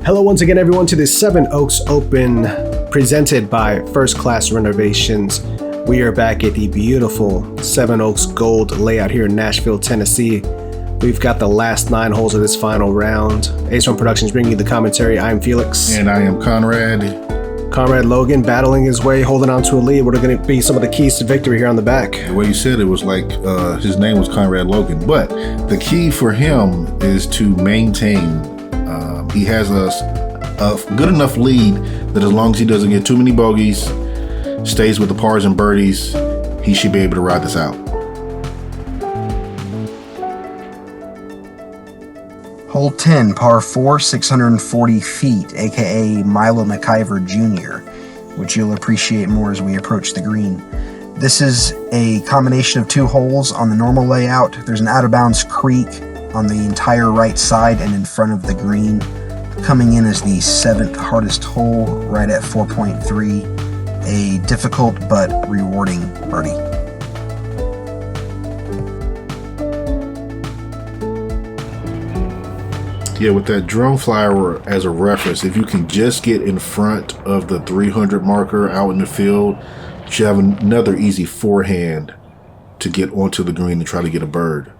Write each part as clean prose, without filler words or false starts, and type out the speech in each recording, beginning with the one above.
Hello once again, everyone, to the Seven Oaks Open presented by First Class Renovations. We are back at the beautiful Seven Oaks Gold layout here in Nashville, Tennessee. We've got the last 9 holes of this final round. Ace One Productions bringing you the commentary. I'm Felix. And I am Conrad. Comrade Logan battling his way, holding on to a lead. What are going to be some of the keys to victory here on the back? The way you said it was like his name was Conrad Logan. But the key for him is to maintain. He has a good enough lead that as long as he doesn't get too many bogeys, stays with the pars and birdies, he should be able to ride this out. Hole 10, par 4, 640 feet, aka Milo McIver Jr., which you'll appreciate more as we approach the green. This is a combination of 2 holes on the normal layout. There's an out-of-bounds creek on the entire right side and in front of the green. Coming in as the 7th hardest hole, right at 4.3, a difficult but rewarding birdie. Yeah, with that drone flyer as a reference, if you can just get in front of the 300 marker out in the field, you should have another easy forehand to get onto the green and try to get a bird.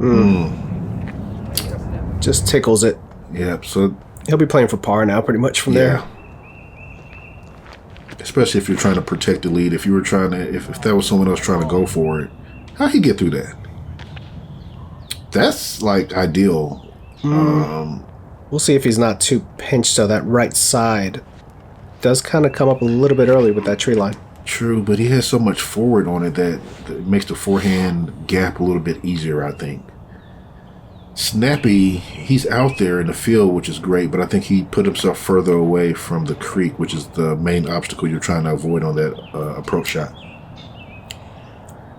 Ooh. Just tickles it. Yep, so He'll be playing for par now pretty much from there. Especially if you're trying to protect the lead. If you were trying to, if that was someone else trying to go for it, how'd he get through that? That's like ideal. We'll see if he's not too pinched, so that right side does kind of come up a little bit early with that tree line. True, but he has so much forward on it that makes the forehand gap a little bit easier, I think. Snappy, he's out there in the field, which is great, but I think he put himself further away from the creek, which is the main obstacle you're trying to avoid on that approach shot.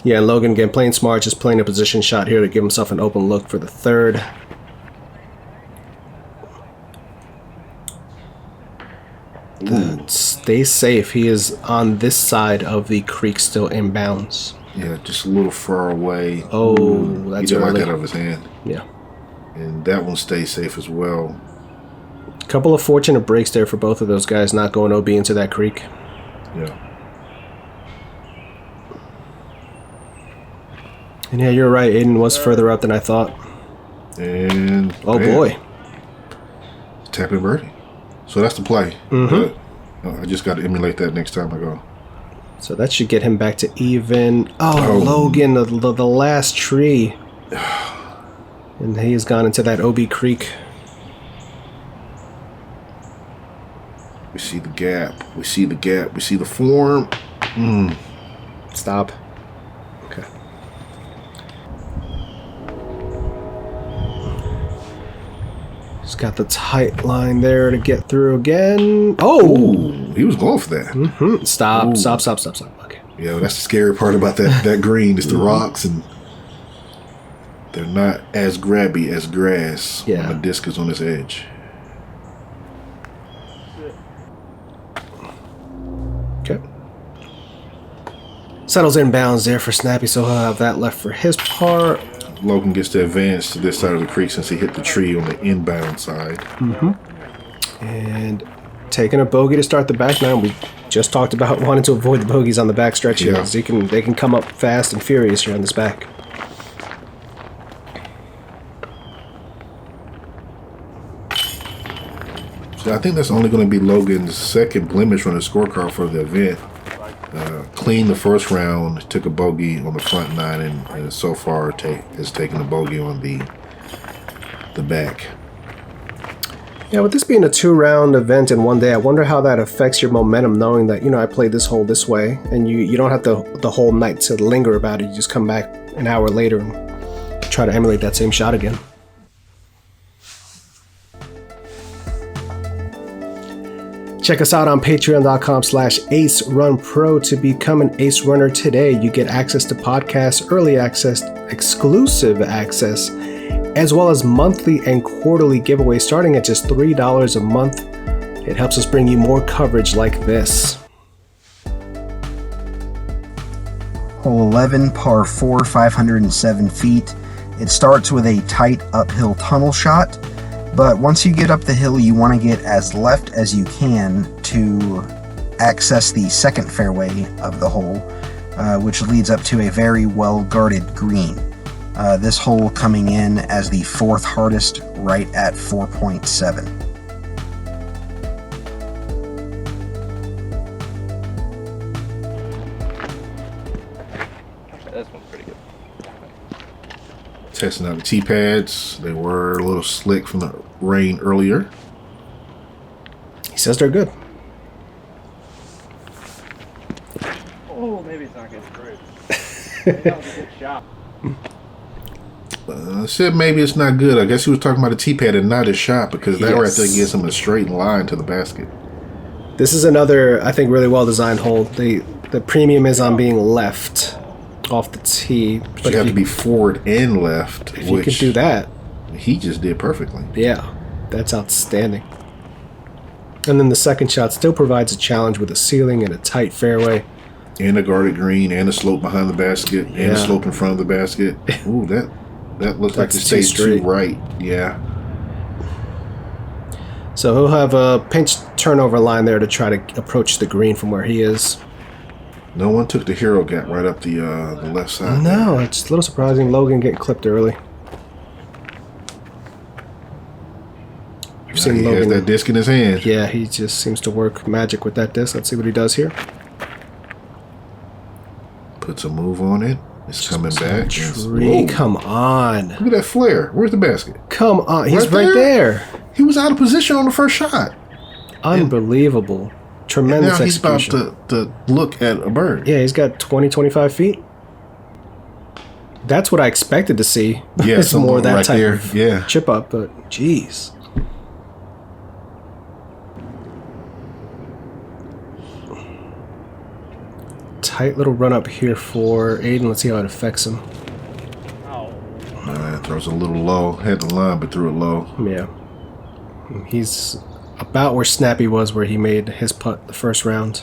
Yeah, and Logan, again, playing smart, just playing a position shot here to give himself an open look for the 3rd. Stay safe. He is on this side of the creek, still inbounds. Yeah, just a little far away. Oh, Ooh, that's he didn't early. like that out of his hand. Yeah. And that one stays safe as well. Couple of fortunate breaks there for both of those guys, not going OB into that creek. Yeah. And yeah, you're right. Aiden was further up than I thought. And oh boy, tapping birdie. So that's the play. Mm-hmm. But I just got to emulate that next time I go. So that should get him back to even. Oh, Logan, the last tree. And he has gone into that OB creek. We see the gap. We see the gap. We see the form. Stop. Okay. Just got the tight line there to get through again. Oh! Ooh, he was going for that. Mm-hmm. Stop. Okay. Yeah, that's the scary part about that green is the rocks, and they're not as grabby as grass when the disc is on its edge. Okay. Settles inbounds there for Snappy, so he'll have that left for his part. Logan gets to advance to this side of the creek since he hit the tree on the inbound side. And taking a bogey to start the back nine. We just talked about wanting to avoid the bogeys on the back stretch here. They can come up fast and furious here on this back. So I think that's only going to be Logan's 2nd blemish on the scorecard for the event. Clean the first round, took a bogey on the front 9, and so far has taken a bogey on the back. Yeah, with this being a 2-round event in one day, I wonder how that affects your momentum, knowing that, I played this hole this way, and you don't have the whole night to linger about it. You just come back an hour later and try to emulate that same shot again. Check us out on patreon.com/AceRunPro to become an Ace Runner today. You get access to podcasts, early access, exclusive access, as well as monthly and quarterly giveaways starting at just $3 a month. It helps us bring you more coverage like this. Hole 11, par 4, 507 feet. It starts with a tight uphill tunnel shot, but once you get up the hill, you want to get as left as you can to access the second fairway of the hole, which leads up to a very well-guarded green. This hole coming in as the fourth hardest, right at 4.7. This one's pretty good. Testing out the tee pads. They were a little slick from the rain earlier. He says they're good. Oh, maybe it's not good. Great. That was a good shot. I said maybe it's not good. I guess he was talking about the tee pad and not his shot, because that right there gets him a straight line to the basket. This is another, I think, really well-designed hole. The premium is on being left off the tee. But you have to be forward and left. If you could do that. He just did perfectly. Yeah, that's outstanding. And then the second shot still provides a challenge with a ceiling and a tight fairway. And a guarded green, and a slope behind the basket, and a slope in front of the basket. Ooh, that looks like it stays too right. Yeah. So he'll have a pinch turnover line there to try to approach the green from where he is. No one took the hero gap right up the left side. No, it's a little surprising. Logan getting clipped early. He has that disc in his hand. Yeah, he just seems to work magic with that disc. Let's see what he does here. Puts a move on it. It's coming back. Tree, come on. Look at that flare. Where's the basket? Come on. He's right there. He was out of position on the first shot. Unbelievable. Tremendous and now he's execution. about to look at a bird. Yeah, he's got 20, 25 feet. That's what I expected to see. Yeah, it's more that right type there. of Yeah. chip up, but geez. Tight little run up here for Aiden. Let's see how it affects him. Throws a little low. Had the line, but threw it low. Yeah. He's about where Snappy was, where he made his putt the first round.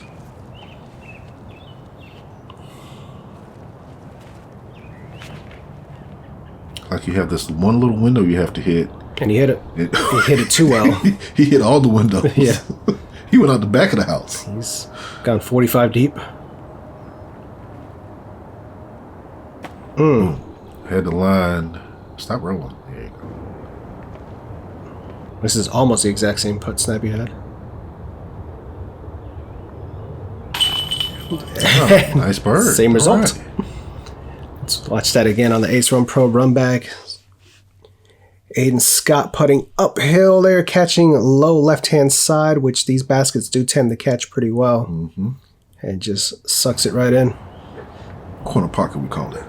Like you have this one little window you have to hit. And he hit it. He hit it too well. He hit all the windows. Yeah. He went out the back of the house. He's gone 45 deep. Had the line. Stop rolling. There you go. This is almost the exact same putt Snappy had. Oh, nice bird. Same result. Right. Let's watch that again on the Ace Run Pro run back. Aiden Scott putting uphill there, catching low left-hand side, which these baskets do tend to catch pretty well. Mm-hmm. And just sucks it right in. Corner pocket, we call it.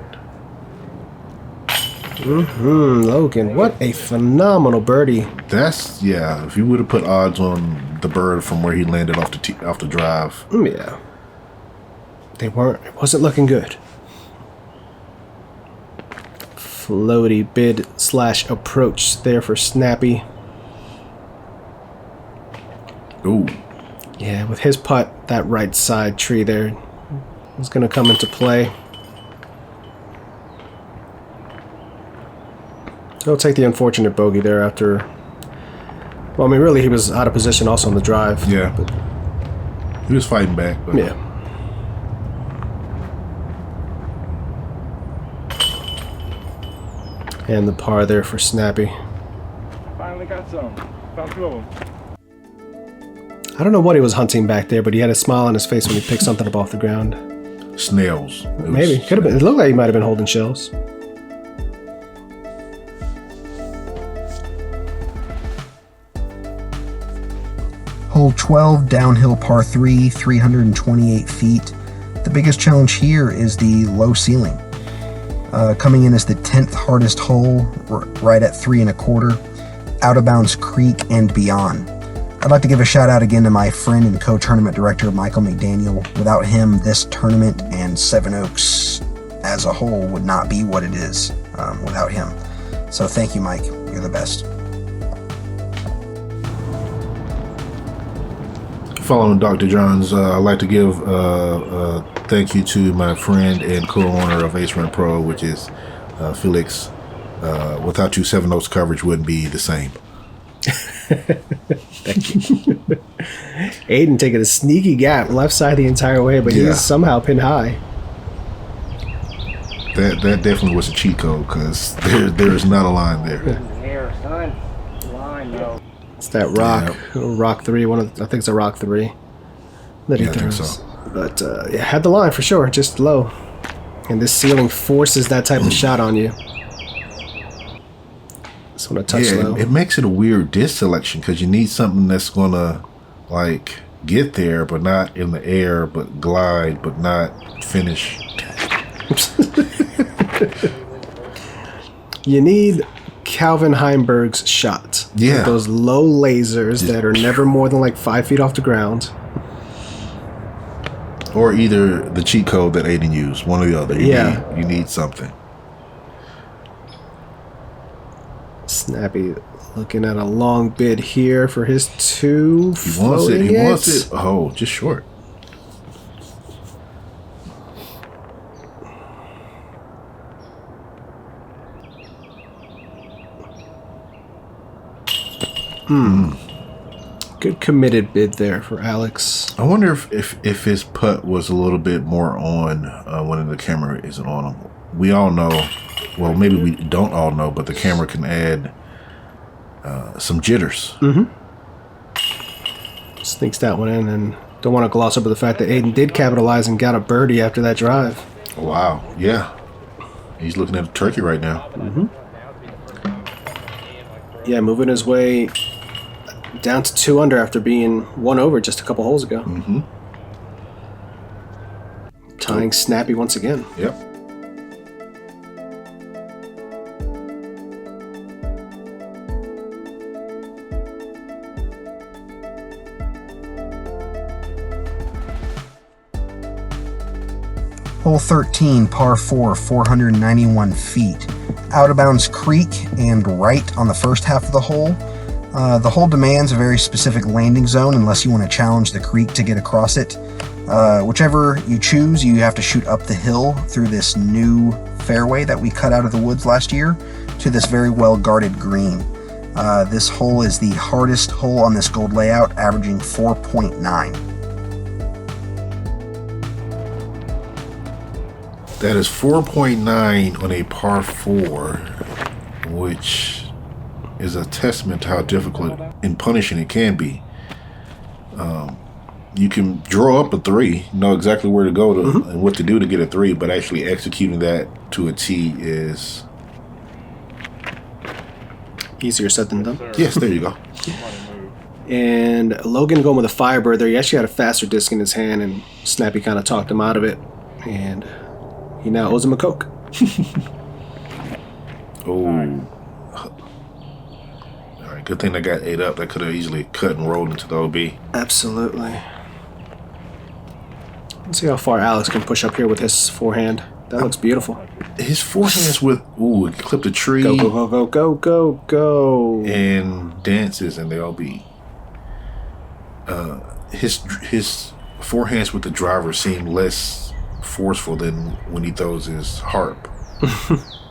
Logan, what a phenomenal birdie. That's, yeah, if you would have put odds on the bird from where he landed off the drive. Yeah. It wasn't looking good. Floaty bid / approach there for Snappy. Ooh. Yeah, with his putt, that right side tree there is going to come into play. He'll take the unfortunate bogey there after... Well, I mean, really, he was out of position also on the drive. Yeah. But, He was fighting back. But yeah. And the par there for Snappy. Finally got some. Found two of them. I don't know what he was hunting back there, but he had a smile on his face when he picked something up off the ground. Snails. Maybe. Could have been. It looked like he might have been holding shells. Hole 12, downhill par 3, 328 feet. The biggest challenge here is the low ceiling. Coming in as the 10th hardest hole, right at 3 1/4, out of bounds creek and beyond. I'd like to give a shout out again to my friend and co-tournament director, Michael McDaniel. Without him, this tournament and Seven Oaks as a whole would not be what it is without him. So thank you, Mike. You're the best. Following Dr. Johns, I'd like to give a thank you to my friend and co-owner of Ace Run Pro, which is Felix. Without you, 7 Oaks coverage wouldn't be the same. Thank you. Aiden taking a sneaky gap left side the entire way, but he's somehow pinned high. That definitely was a cheat code, because there's not a line there. Here, son. Line, no. It's that rock, rock 3. I think it's a rock 3 that he I think throws. so. But had the line for sure, just low. And this ceiling forces that type of shot on you. Just want to touch low. It makes it a weird disc selection, because you need something that's gonna like get there, but not in the air, but glide, but not finish. You need Calvin Heimberg's shot. Yeah. Those low lasers that are never more than like 5 feet off the ground. Or either the cheat code that Aiden used, one or the other. You need something. Snappy looking at a long bid here for his 2. He wants it. He wants it. Oh, just short. Good committed bid there for Alex. I wonder if his putt was a little bit more on when the camera isn't on him. We all know, well, maybe we don't all know, but the camera can add some jitters. Sneaks that one in, and don't want to gloss over the fact that Aiden did capitalize and got a birdie after that drive. Wow. Yeah. He's looking at a turkey right now. Yeah, moving his way down to 2 under after being 1 over just a couple holes ago. Tying Snappy once again. Yep. Hole 13, par 4, 491 feet. Out of bounds creek and right on the first half of the hole. The hole demands a very specific landing zone unless you want to challenge the creek to get across it. Whichever you choose, you have to shoot up the hill through this new fairway that we cut out of the woods last year to this very well guarded green. This hole is the hardest hole on this gold layout, averaging 4.9. That is 4.9 on a par 4, which is a testament to how difficult and punishing it can be. You can draw up a 3, know exactly where to go to and what to do to get a 3, but actually executing that to a T is Easier said than done. yes. There you go. And Logan going with a Firebird there. He actually had a faster disc in his hand, and Snappy kind of talked him out of it. And he now owes him a Coke. Oh. All right. Good thing that got 8 up. That could have easily cut and rolled into the OB. Absolutely. Let's see how far Alex can push up here with his forehand. That looks beautiful. His forehands with it clipped a tree. Go, go, go, go, go, go, go. And dances in the OB. His forehands with the driver seem less forceful than when he throws his harp.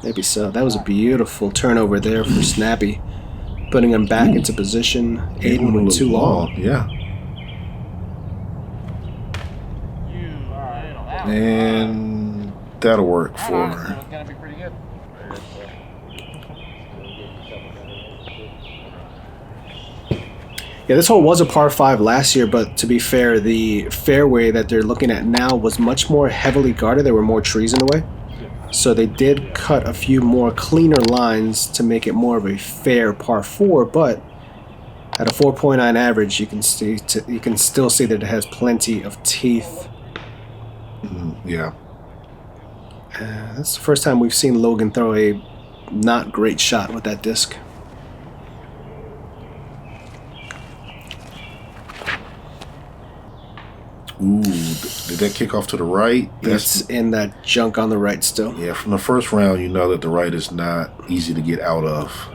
Maybe so. That was a beautiful turnover there for Snappy, putting him back into position. Aiden went too long. Yeah. And that'll work for her. It's gonna be pretty good. Yeah, this hole was a par 5 last year, but to be fair, the fairway that they're looking at now was much more heavily guarded. There were more trees in the way. So they did cut a few more cleaner lines to make it more of a fair par 4, but at a 4.9 average, you can still see that it has plenty of teeth. Yeah. That's the first time we've seen Logan throw a not great shot with that disc. Ooh, did that kick off to the right? It's in that junk on the right still. Yeah, from the first round, you know that the right is not easy to get out of.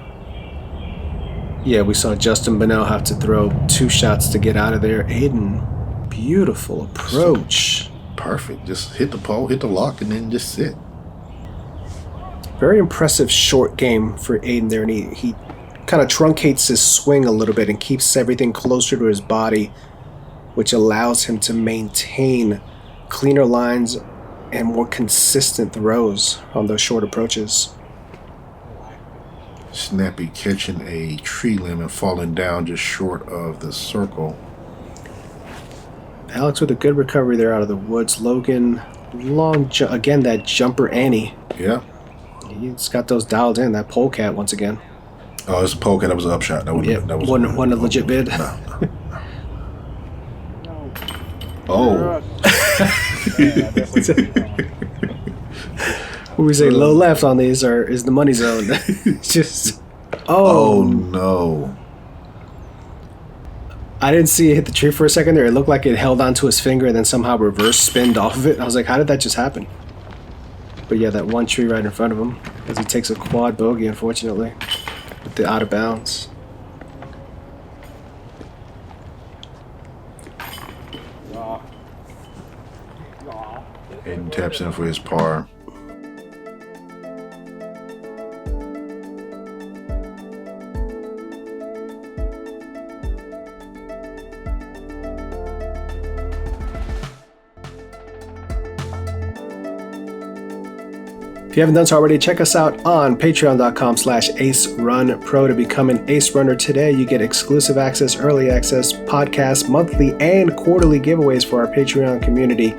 Yeah, we saw Justin Bonnell have to throw 2 shots to get out of there. Aiden, beautiful approach. Perfect. Just hit the pole, hit the lock, and then just sit. Very impressive short game for Aiden there, and he kind of truncates his swing a little bit and keeps everything closer to his body, which allows him to maintain cleaner lines and more consistent throws on those short approaches. Snappy catching a tree limb and falling down just short of the circle. Alex with a good recovery there out of the woods. Logan, again, that jumper Annie. Yeah. He's got those dialed in, that polecat once again. Oh, it's a polecat. That was an upshot. That wasn't a legit bid. No. Oh. When we say low left on these is the money zone. Just oh no. I didn't see it hit the tree for a second there. It looked like it held onto his finger and then somehow reverse spinned off of it. I was like, how did that just happen? But yeah, that one tree right in front of him as he takes a quad bogey, unfortunately, with the out of bounds. Aiden taps in for his par. If you haven't done so already, check us out on patreon.com/AceRunPro to become an Ace Runner today. You get exclusive access, early access, podcasts, monthly and quarterly giveaways for our Patreon community.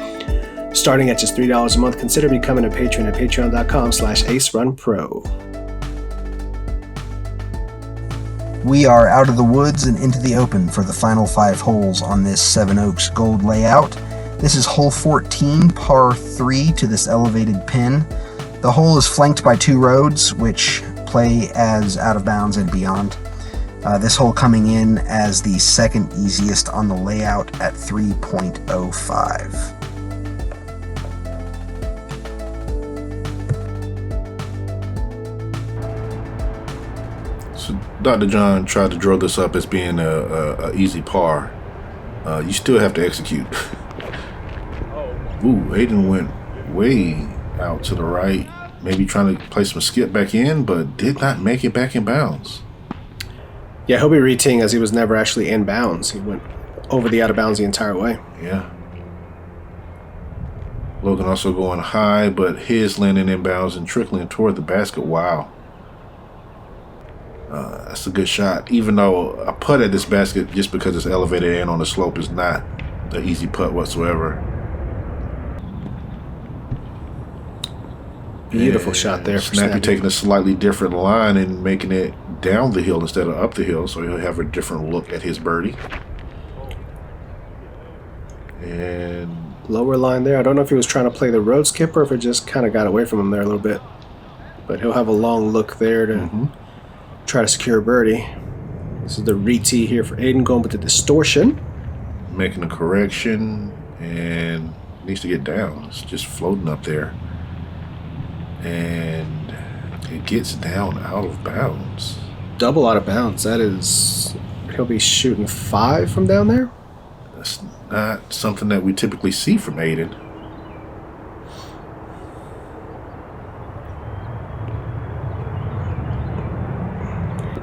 Starting at just $3 a month, consider becoming a patron at patreon.com/AceRunPro. We are out of the woods and into the open for the final 5 holes on this Seven Oaks Gold layout. This is hole 14, par 3 to this elevated pin. The hole is flanked by 2 roads, which play as out of bounds and beyond. This hole coming in as the second easiest on the layout at 3.05. So Dr. John tried to draw this up as being a easy par. You still have to execute. Ooh, Aiden went way out to the right, maybe trying to play some skip back in, but did not make it back in bounds. Yeah, he'll be reteeing as he was never actually in bounds. He went over the out of bounds the entire way. Yeah. Logan also going high, but his landing in bounds and trickling toward the basket. Wow. That's a good shot. Even though a putt at this basket, just because it's elevated and on the slope, is not an easy putt whatsoever. Beautiful shot there. Snappy taking a slightly different line and making it down the hill instead of up the hill, so he'll have a different look at his birdie. And lower line there. I don't know if he was trying to play the road skip or if it just kind of got away from him there a little bit. But he'll have a long look there to try to secure a birdie. This is the re-tee here for Aiden, going with the distortion. Making a correction and needs to get down. It's just floating up there. And it gets down out of bounds. Double out of bounds. That is, he'll be shooting 5 from down there. That's not something that we typically see from Aiden.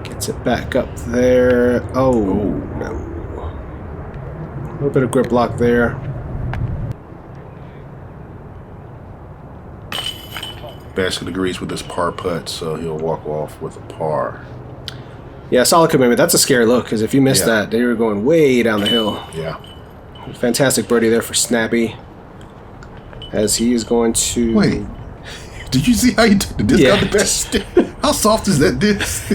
Gets it back up there. Oh, no. A little bit of grip lock there. Basket agrees with this par putt, so he'll walk off with a par. Yeah, solid commitment. That's a scary look, because if you missed that, they were going way down the hill. Yeah. Fantastic birdie there for Snappy, as he is going to... Wait, did you see how you took the disc out the basket? How soft is that disc?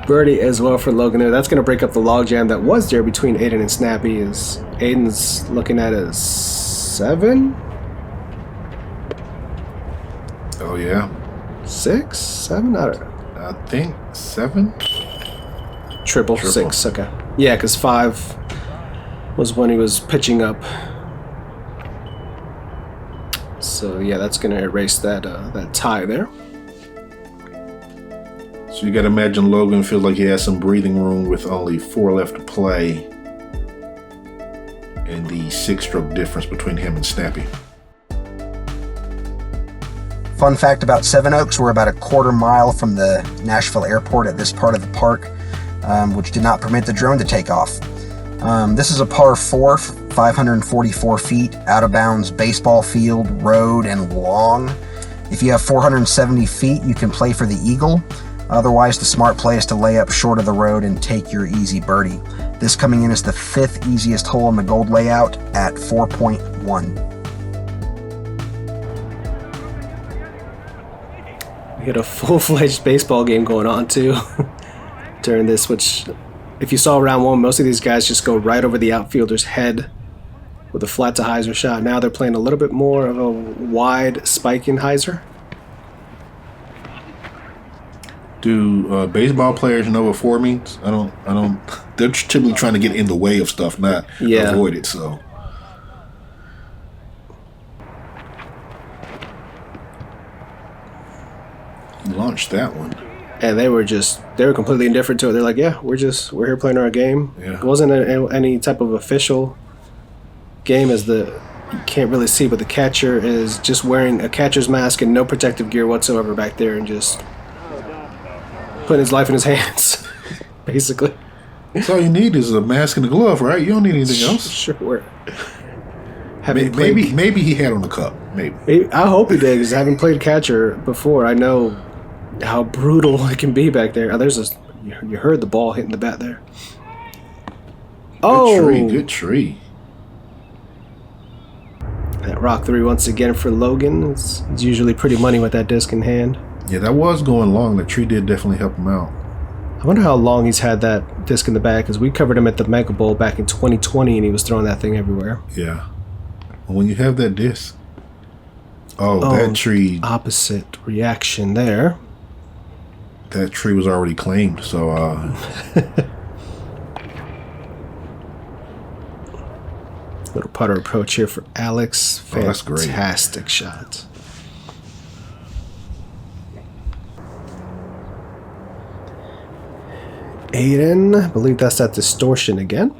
Birdie as well for Logan there. That's going to break up the logjam that was there between Aiden and Snappy, as Aiden's looking at a 7? Oh, yeah. 6? 7? I don't know. I think 7? Triple. 6, okay. Yeah, because 5 was when he was pitching up. So, yeah, that's going to erase that that tie there. So you got to imagine Logan feels like he has some breathing room with only 4 left to play. and the 6-stroke difference between him and Snappy. Fun fact about Seven Oaks, we're about a quarter mile from the Nashville airport at this part of the park, which did not permit the drone to take off. This is a par 4, 544 feet, out of bounds baseball field, road, and long. If you have 470 feet, you can play for the eagle. Otherwise, the smart play is to lay up short of the road and take your easy birdie. This coming in as the 5th easiest hole in the gold layout at 4.1. We had a full-fledged baseball game going on too during this, which if you saw round 1, most of these guys just go right over the outfielder's head with a flat to hyzer shot. Now they're playing a little bit more of a wide spiking hyzer. Do baseball players know what 4 means? I don't. They're typically trying to get in the way of stuff, not avoid it. So. Launched that one, and they were completely indifferent to it. They're like, yeah, we're here playing our game. Yeah. It wasn't any type of official game, as you can't really see, but the catcher is just wearing a catcher's mask and no protective gear whatsoever back there, and just putting his life in his hands, basically. That's all you need is a mask and a glove, right? You don't need anything else. Sure. Maybe he had on the cup. Maybe. I hope he did, because having played catcher before, I know how brutal it can be back there. You heard the ball hitting the bat there. Good tree. That rock 3 once again for Logan. It's usually pretty money with that disc in hand. Yeah, that was going long. The tree did definitely help him out. I wonder how long he's had that disc in the bag, because we covered him at the Mega Bowl back in 2020, and he was throwing that thing everywhere. Yeah. When you have that disc. That tree. Opposite reaction there. That tree was already claimed, so. Little putter approach here for Alex. That's great. Fantastic shot. Aiden, I believe that's that distortion again.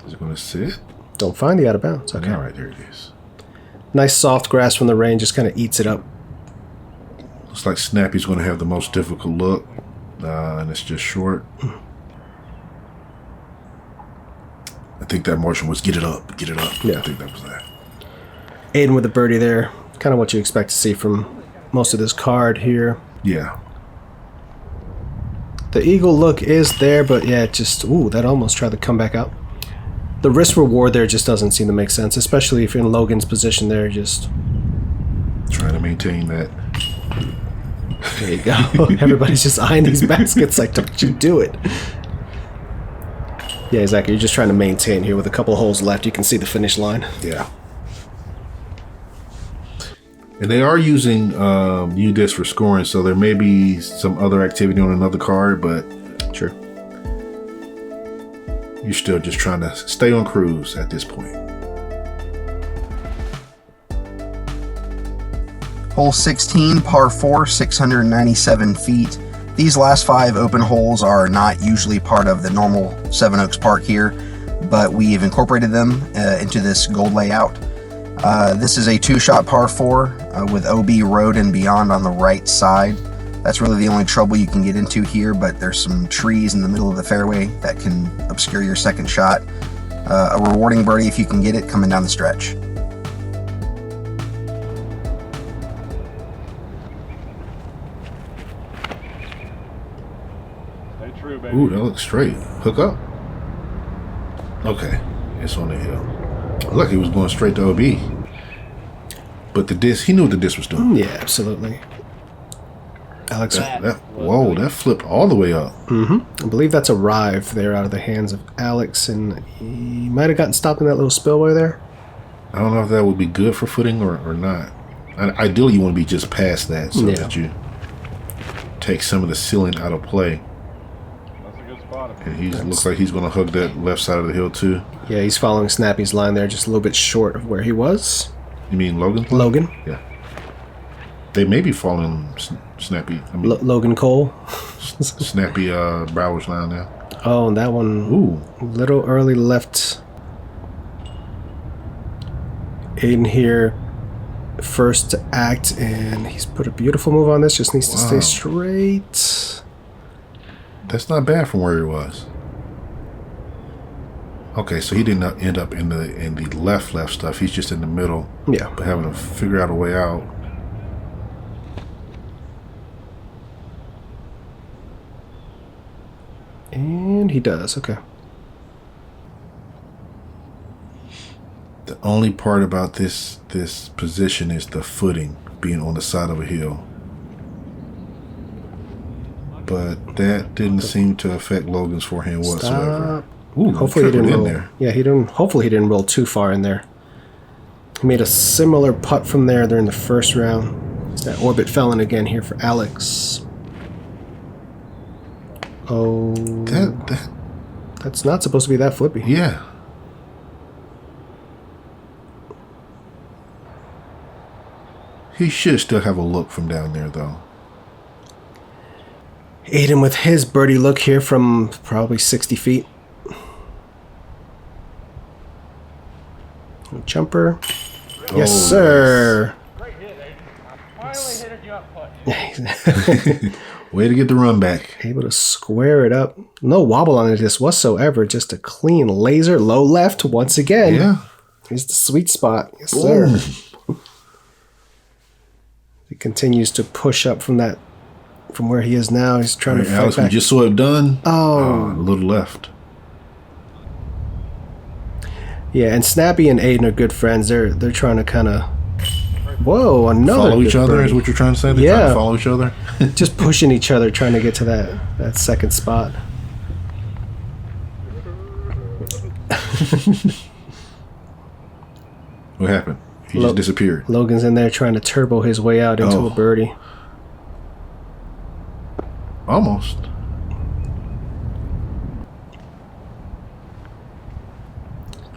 Is it going to sit? Don't find the out of bounds. Okay. All right, there it is. Nice soft grass from the rain, just kind of eats it up. Looks like Snappy's going to have the most difficult look, and it's just short. I think that motion was get it up. Yeah. I think that was that. Aiden with the birdie there. Kind of what you expect to see from most of this card here. Yeah. The eagle look is there, but yeah, that almost tried to come back out. The risk reward there just doesn't seem to make sense, especially if you're in Logan's position there. Just trying to maintain that. There you go. Everybody's just eyeing these baskets like, don't you do it. Yeah, exactly. You're just trying to maintain here with a couple of holes left. You can see the finish line. Yeah. And they are using UDisc for scoring, so there may be some other activity on another card, but sure. You're still just trying to stay on cruise at this point. Hole 16, par 4, 697 feet. These last 5 open holes are not usually part of the normal Seven Oaks Park here, but we've incorporated them into this gold layout. This is a 2-shot par 4 with OB road and beyond on the right side. That's really the only trouble you can get into here, but there's some trees in the middle of the fairway that can obscure your second shot. A rewarding birdie if you can get it coming down the stretch. Ooh, that looks straight. Hook up. Okay, it's on the hill. Look, he was going straight to OB. But the disc, he knew what the disc was doing. Yeah, absolutely. Alex. Whoa, that flipped all the way up. I believe that's a rive there out of the hands of Alex, and he might have gotten stopped in that little spillway there. I don't know if that would be good for footing or not. Ideally, you want to be just past that so that you take some of the ceiling out of play. And he looks like he's going to hug that left side of the hill too. Yeah, he's following Snappy's line there, just a little bit short of where he was. You mean Logan's line? Logan? Yeah. They may be following Snappy. I mean, Logan Cole. Snappy Brower's line now. Oh, and that one. Ooh. A little early left. Aiden here, first to act, and he's put a beautiful move on this. Just needs to stay straight. That's not bad from where he was. Okay, so he didn't end up in the left stuff. He's just in the middle. Yeah. But having to figure out a way out. And he does. Okay. The only part about this position is the footing being on the side of a hill. But that didn't seem to affect Logan's forehand whatsoever. Ooh, hopefully he didn't roll. There. Yeah, he didn't. Hopefully he didn't roll too far in there. He made a similar putt from there during the first round. It's that orbit fell in again here for Alex. Oh, that's not supposed to be that flippy. Yeah. He should still have a look from down there, though. Aiden with his birdie look here from probably 60 feet. Jumper. Yes, sir. Great hit, Aiden. I finally hit a jump putt. Way to get the run back. Able to square it up. No wobble on it just whatsoever. Just a clean laser. Low left once again. Yeah. Here's the sweet spot. Yes, Boom. sir. He continues to push up from where he is now. He's trying to fight Alex, back. we just saw it done. Oh. A little left. Yeah, and Snappy and Aiden are good friends. They're trying to kind of... Whoa, another Follow each good other birdie. is what you're trying to say? They're trying to follow each other? Just pushing each other, trying to get to that second spot. What happened? He just disappeared. Logan's in there trying to turbo his way out into a birdie. Almost.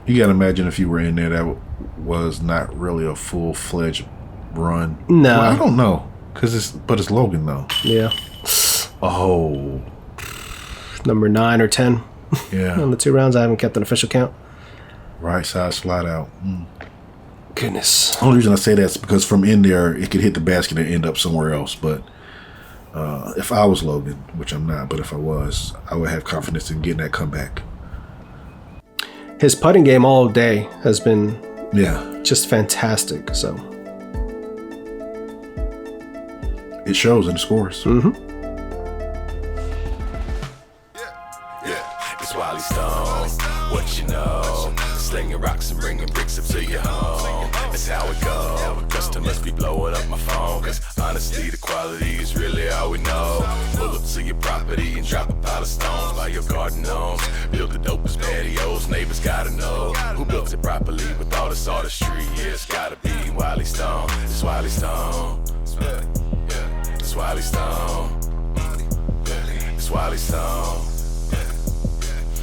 You gotta imagine if you were in there, that was not really a full-fledged run. No. Well, I don't know, but it's Logan though. Yeah. Oh. Number 9 or 10 Yeah. on the 2 rounds. I haven't kept an official count. Right side slide out. Goodness. The only reason I say that is because from in there, it could hit the basket and end up somewhere else. But if I was Logan, which I'm not, but if I was, I would have confidence in getting that comeback. His putting game all day has been just fantastic. So it shows in the scores. Mm-hmm. It's Wally Stone, what you know, slinging rocks and bringing bricks up to your home. That's how it go. Customers be blowing up my phone, cause honestly the quality is really all we know. Pull up to your property and drop a pile of stones by your garden gnomes. Build the dopest patios, neighbors gotta know who built it properly with all this artistry. Yeah, it's gotta be Wally Stone. It's Wally Stone. It's Wally Stone. It's Wally Stone.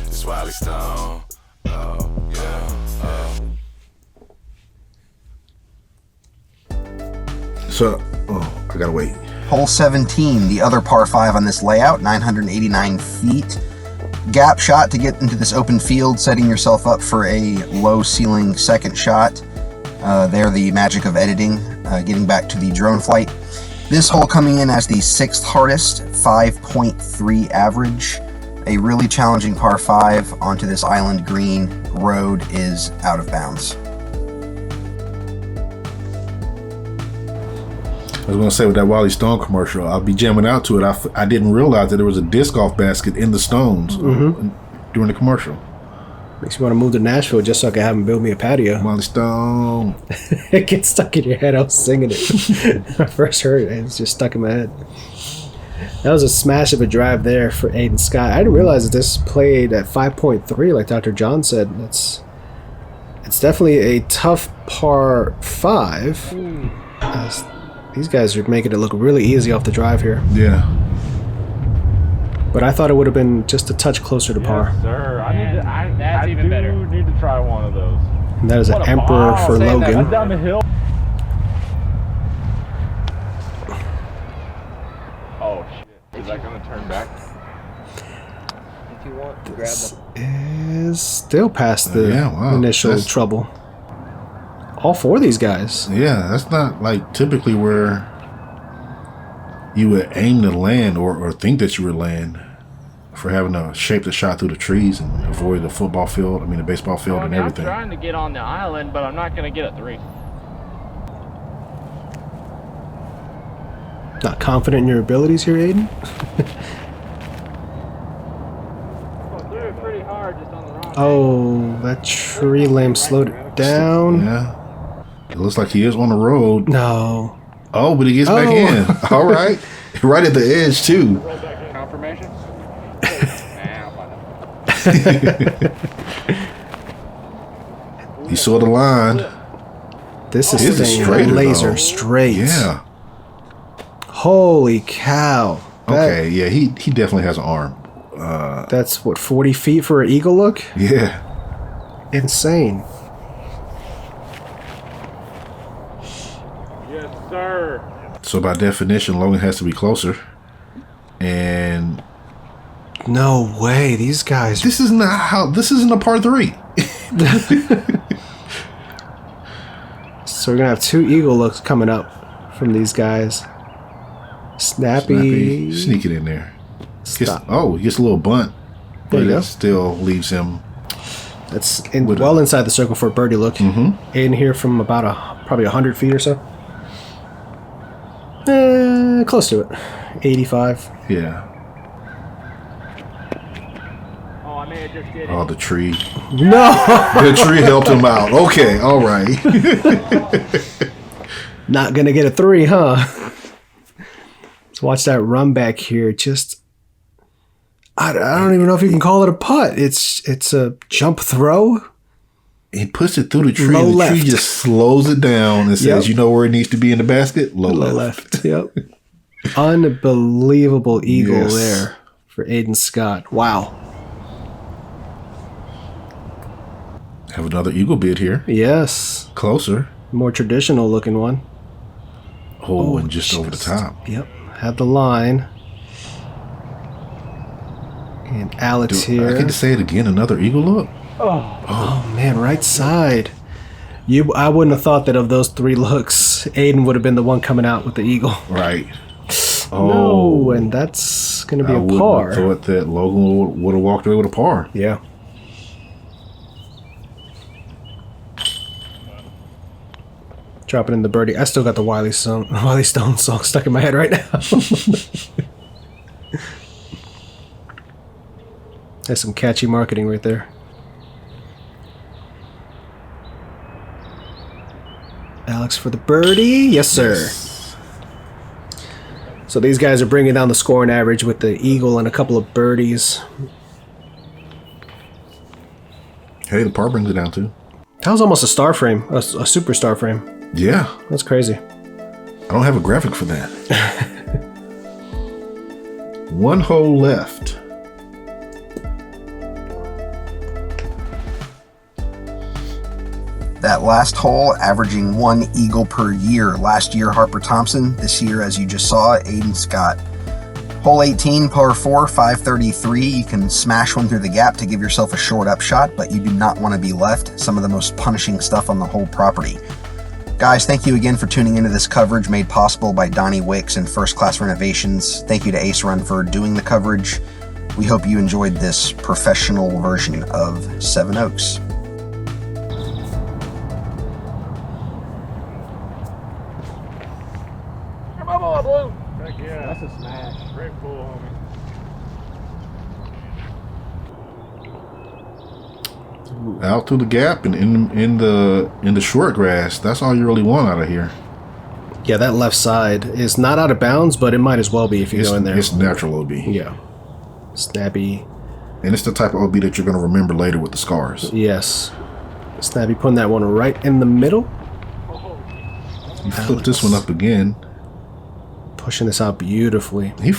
It's Wally Stone. Oh, yeah. So, I gotta wait. Hole 17, the other par 5 on this layout, 989 feet. Gap shot to get into this open field, setting yourself up for a low ceiling second shot. There, the magic of editing, getting back to the drone flight. This hole coming in as the 6th hardest, 5.3 average. A really challenging par 5 onto this island green. Road is out of bounds. I was going to say with that Wally Stone commercial, I'll be jamming out to it. I didn't realize that there was a disc golf basket in the stones during the commercial. Makes me want to move to Nashville just so I can have him build me a patio. Wally Stone. It gets stuck in your head. I was singing it. When I first heard it, it's just stuck in my head. That was a smash of a drive there for Aiden Scott. I didn't realize that this played at 5.3 like Dr. John said. It's definitely a tough par 5. These guys are making it look really easy off the drive here. Yeah. But I thought it would have been just a touch closer to par. Yes, sir. That's even better. I need to try one of those. And that is an Emperor for Logan. Down the hill. Oh, shit. Is that going to turn back? If you want to grab This them. is still past the initial trouble. all four of these guys. Yeah, that's not like typically where you would aim to land or think that you would land, for having to shape the shot through the trees and avoid the football field, the baseball field and everything. I'm trying to get on the island, but I'm not going to get a 3. Not confident in your abilities here, Aiden? I threw it pretty hard just on the wrong Oh, that tree limb slowed it down. Yeah. It looks like he is on the road. No. Oh, but he gets back in. All right. Right at the edge, too. Confirmation? He saw the line. This His is is staying straighter, laser though. straight. Yeah. Holy cow. Okay, yeah, he definitely has an arm. That's what, 40 feet for an eagle look? Yeah. Insane. Yes, sir. So by definition, Logan has to be closer. And No way. These guys. this isn't a par 3. So we're going to have 2 eagle looks coming up from these guys. Snappy. Sneak it in there. Stop. He gets a little bunt. There But you go. it still leaves him. That's With well a- inside the circle for a birdie look. In here from about probably 100 feet or so. Close to it. 85. Yeah. Oh, I may have just did it. Oh, the tree. No! The tree helped him out. Okay, all right. Not going to get a 3, huh? Let's watch that run back here. Just... I don't even know if you can call it a putt. It's a jump throw. He puts it through the tree. Low And the left. tree just slows it down and says, Yep. "You know where it needs to be in the basket? Low Low left." left. Yep. Unbelievable eagle Yes. there for Aiden Scott. Wow. Have another eagle bid here. Yes. Closer. More traditional looking one. Oh, and just over the top. Yep. Have the line. And Alex I here. get to say it again. Another eagle look. Oh man, right side. I wouldn't have thought that of those 3 looks, Aiden would have been the one coming out with the eagle. Right. No, and that's gonna be I a wouldn't par. have thought that Logan would have walked away with a par. Yeah. Dropping in the birdie. I still got the Wiley Stone song stuck in my head right now. That's some catchy marketing right there. Alex for the birdie. Yes, sir. So these guys are bringing down the scoring average with the eagle and a couple of birdies. Hey, the par brings it down too. That was almost a star frame, a super star frame. Yeah. That's crazy. I don't have a graphic for that. 1 hole left. That last hole, averaging 1 eagle per year. Last year, Harper Thompson. This year, as you just saw, Aiden Scott. Hole 18, par 4, 533. You can smash one through the gap to give yourself a short up shot, but you do not want to be left. Some of the most punishing stuff on the whole property. Guys, thank you again for tuning into this coverage made possible by Donnie Wicks and First Class Renovations. Thank you to Ace Run for doing the coverage. We hope you enjoyed this professional version of Seven Oaks. Come on, Blue. Heck yeah. That's a smash. Great pull, homie. Out through the gap and in the short grass. That's all you really want out of here. Yeah, that left side is not out of bounds, but it might as well be if you go in there. It's natural OB. Yeah. Snappy. And it's the type of OB that you're going to remember later with the scars. Yes. Snappy putting that one right in the middle. He flipped this one up again. Pushing this out beautifully. He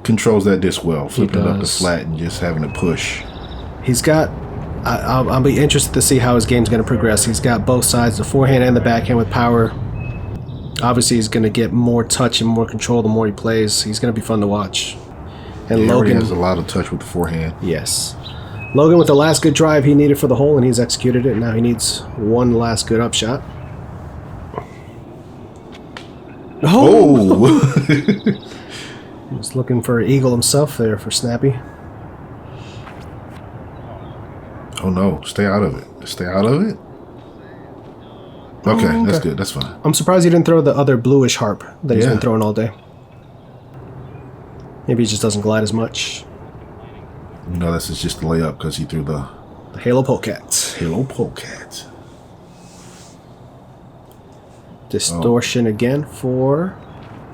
controls that disc well, flipping it up to does. flat and just having it push. He's got... I'll be interested to see how his game's going to progress. He's got both sides, the forehand and the backhand with power. Obviously, he's going to get more touch and more control the more he plays. He's going to be fun to watch. And He already Logan... has a lot of touch with the forehand. Yes. Logan with the last good drive he needed for the hole, and he's executed it. Now he needs one last good upshot. Oh! He's looking for Eagle himself there for Snappy. Oh no, stay out of it. Stay out of it. Okay, that's good. That's fine. I'm surprised he didn't throw the other bluish harp that he's been throwing all day. Maybe he just doesn't glide as much. You know, that's just a layup because he threw the Halo Polecat. Halo Polecat. Distortion again for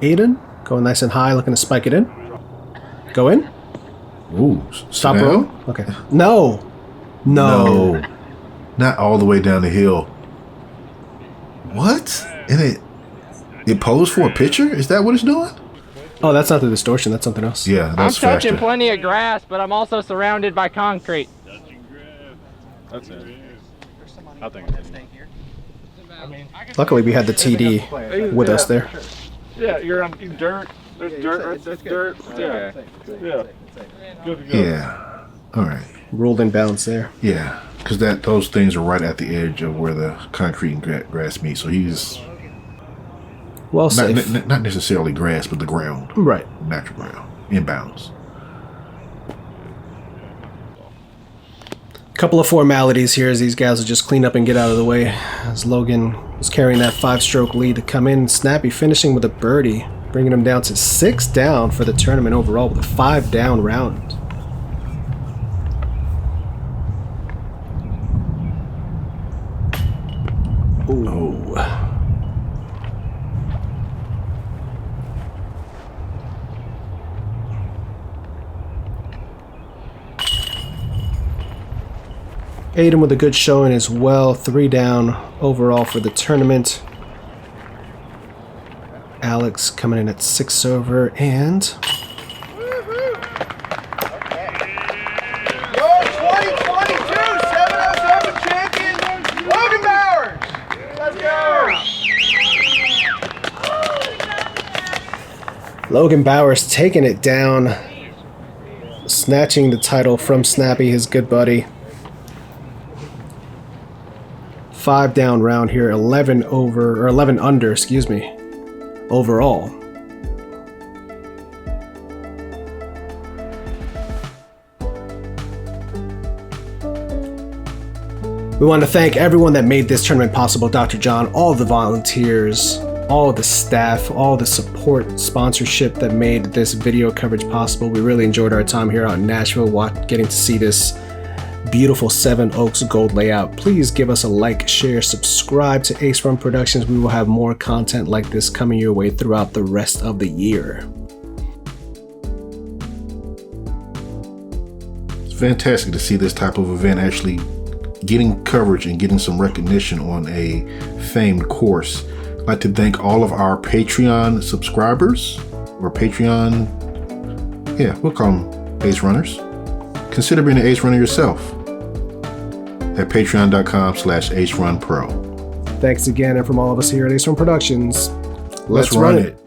Aiden. Going nice and high, looking to spike it in. Go in. Ooh, Stop roll. Okay. No. No. Not all the way down the hill. What? And it posed for a pitcher? Is that what it's doing? Oh, that's not the distortion. That's something else. Yeah, that's I'm touching faster. plenty of grass, but I'm also surrounded by concrete. That's it. I think it's Luckily, we had the TD with us there. Yeah, you're on dirt. There's dirt right there. Dirt. Yeah. Yeah. Good to go. Yeah. All right. Ruled in bounds there. Yeah, because those things are right at the edge of where the concrete and grass meet. So he's Well safe. not necessarily grass, but the ground. Right. Natural ground. Inbounds. Couple of formalities here as these guys will just clean up and get out of the way. As Logan was carrying that 5-stroke lead to come in. Snappy finishing with a birdie, bringing him down to 6 down for the tournament overall with a 5-down round. Ooh. Aiden with a good showing as well. 3 down overall for the tournament. Alex coming in at 6 over and... Yo, 2022 707 champion, Logan Bowers. Let's go. Logan Bowers taking it down. Snatching the title from Snappy, his good buddy. 5 down round here, 11 under, excuse me, overall. We want to thank everyone that made this tournament possible. Dr. John, all the volunteers, all the staff, all the support, sponsorship that made this video coverage possible. We really enjoyed our time here out in Nashville, getting to see this beautiful 7 Oaks gold layout. Please give us a like, share, subscribe to Ace Run Productions. We will have more content like this coming your way throughout the rest of the year. It's fantastic to see this type of event actually getting coverage and getting some recognition on a famed course. I'd like to thank all of our Patreon subscribers, or Patreon, we'll call them Ace Runners. Consider being an Ace Runner yourself at patreon.com/AceRunPro. Thanks again, and from all of us here at Ace Run Productions, Let's run it.